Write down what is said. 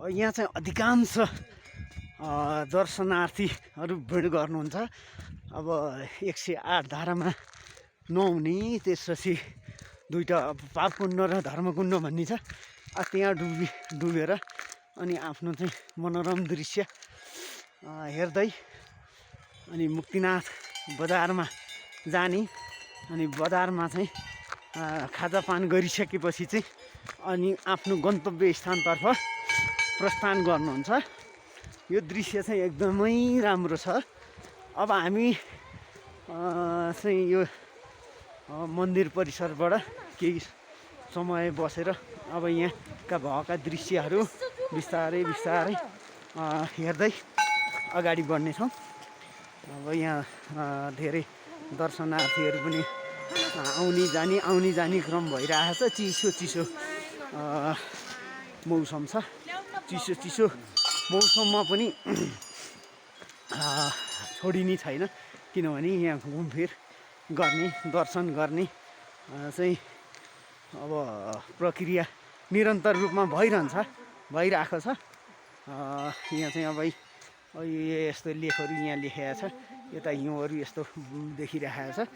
यहाँ चाहिँ अधिकांश दर्शनार्थीहरू भिड गर्नुहुन्छ। अब 108 धारामा नुहाउने, त्यसपछि दुईवटा पापकुण्ड र धर्मकुण्ड भन्ने छ। त्यहाँ डुबेर अनि आफ्नो चाहिँ मनोरम दृश्य हेर्दै अनि मुक्तिनाथ बजारमा जाने, अनि बजारमा चाहिँ खाजापान गरिसकेपछि चाहिँ अनि आफ्नो गन्तव्य स्थानतर्फ प्रस्थान गर्नुहुन्छ। यो दृश्य चाहिँ एकदमै राम्रो छ। अब हामी चाहिँ यो मन्दिर परिसरबाट केही समय बसेर अब यहाँका भएका दृश्यहरू बिस्तारै बिस्तारै हेर्दै अगाडि बढ्नेछौँ। अब यहाँ धेरै दर्शनार्थीहरू पनि आउने जाने क्रम भइरहेछ। चिसो मौसम छ। चिसो मौसममा पनि छोडिने छैन, किनभने यहाँ घुमफिर गर्ने, दर्शन गर्ने चाहिँ अब प्रक्रिया निरन्तर रूपमा भइरहेको छ। यहाँ चाहिँ अब यस्तो लेखहरू यहाँ लेखेको छ, यता हिउँहरू यस्तो देखिरहेको छ।